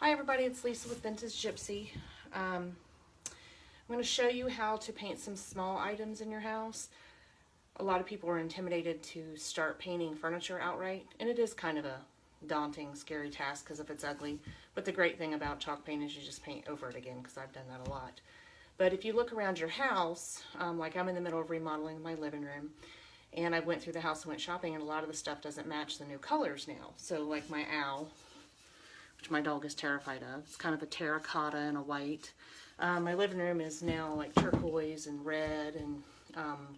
Hi everybody, it's Lisa with Vintage Gypsy. I'm going to show you how to paint some small items in your house. A lot of people are intimidated to start painting furniture outright, and it is kind of a daunting, scary task because if it's ugly. But the great thing about chalk paint is you just paint over it again, because I've done that a lot. But if you look around your house, like I'm in the middle of remodeling my living room, and I went through the house and went shopping, and a lot of the stuff doesn't match the new colors now. So like my owl, which my dog is terrified of. It's kind of a terracotta and a white. My living room is now like turquoise and red and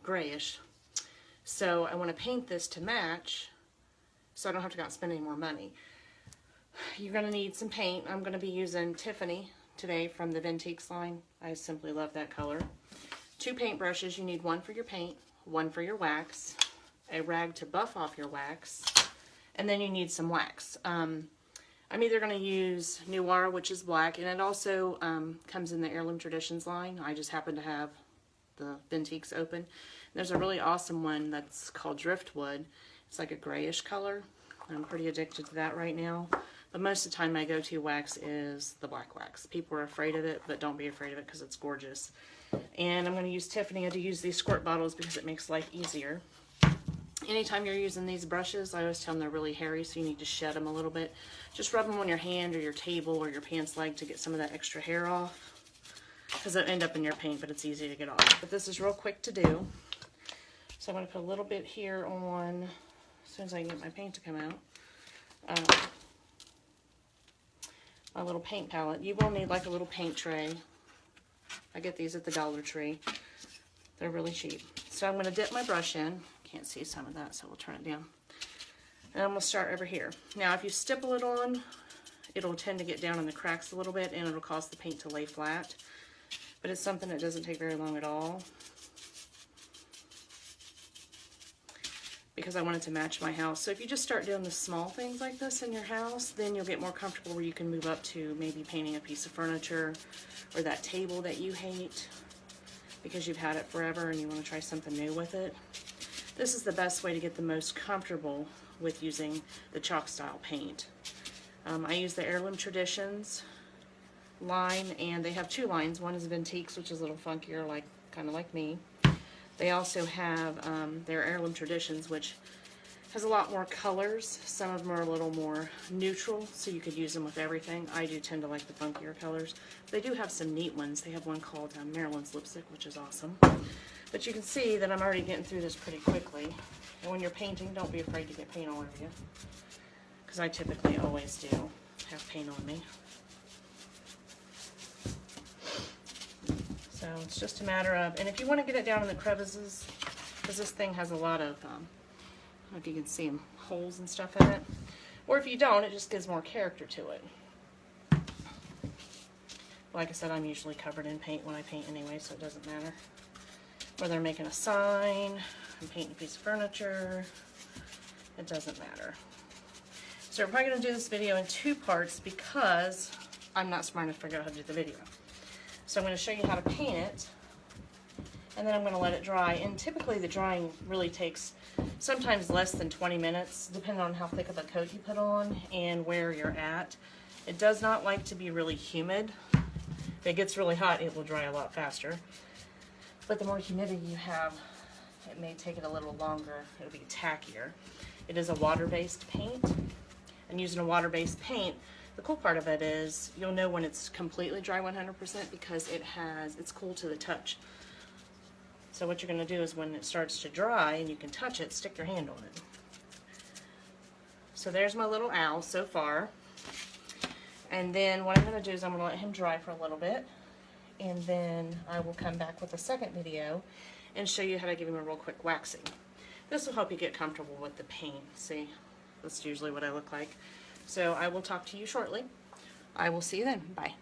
grayish. So I want to paint this to match so I don't have to go out and spend any more money. You're going to need some paint. I'm going to be using Tiffany today from the Vintiques line. I simply love that color. 2 paint brushes. You need one for your paint, one for your wax, a rag to buff off your wax, and then you need some wax. I'm either going to use Noir, which is black, and it also comes in the Heirloom Traditions line. I just happen to have the Vintiques open. There's a really awesome one that's called Driftwood. It's like a grayish color. I'm pretty addicted to that right now. But most of the time my go-to wax is the black wax. People are afraid of it, but don't be afraid of it because it's gorgeous. And I'm going to use Tiffany. I do use these squirt bottles because it makes life easier. Anytime you're using these brushes, I always tell them they're really hairy, so you need to shed them a little bit. Just rub them on your hand or your table or your pants leg to get some of that extra hair off, because they'll end up in your paint, but it's easy to get off. But this is real quick to do. So I'm going to put a little bit here on, as soon as I can get my paint to come out, my little paint palette. You will need like a little paint tray. I get these at the Dollar Tree. They're really cheap. So I'm going to dip my brush in. Can't see some of that, so we'll turn it down. And I'm going to start over here. Now if you stipple it on, it'll tend to get down in the cracks a little bit and it'll cause the paint to lay flat. But it's something that doesn't take very long at all, because I want it to match my house. So if you just start doing the small things like this in your house, then you'll get more comfortable where you can move up to maybe painting a piece of furniture or that table that you hate because you've had it forever and you want to try something new with it. This is the best way to get the most comfortable with using the chalk style paint. I use the Heirloom Traditions line, and they have 2 lines. One is Vintiques, which is a little funkier, like kind of like me. They also have their Heirloom Traditions, which has a lot more colors. Some of them are a little more neutral, so you could use them with everything. I do tend to like the funkier colors. They do have some neat ones. They have one called Maryland's Lipstick, which is awesome. But you can see that I'm already getting through this pretty quickly. And when you're painting, don't be afraid to get paint all over you, because I typically always do have paint on me. So it's just a matter of, and if you want to get it down in the crevices, because this thing has a lot of, I don't know if you can see them, holes and stuff in it. Or if you don't, it just gives more character to it. Like I said, I'm usually covered in paint when I paint anyway, so it doesn't matter. Whether I'm making a sign, I'm painting a piece of furniture, it doesn't matter. So we're probably going to do this video in 2 parts because I'm not smart enough to figure out how to do the video. So I'm going to show you how to paint it, and then I'm going to let it dry. And typically the drying really takes sometimes less than 20 minutes, depending on how thick of a coat you put on and where you're at. It does not like to be really humid. If it gets really hot, it will dry a lot faster. But the more humidity you have, it may take it a little longer. It'll be tackier. It is a water-based paint, and using a water-based paint, the cool part of it is you'll know when it's completely dry 100% because it's cool to the touch. So what you're going to do is when it starts to dry and you can touch it, stick your hand on it. So there's my little owl so far. And then what I'm going to do is I'm going to let him dry for a little bit, and then I will come back with a second video and show you how to give him a real quick waxing. This will help you get comfortable with the paint. See, that's usually what I look like. So I will talk to you shortly. I will see you then. Bye.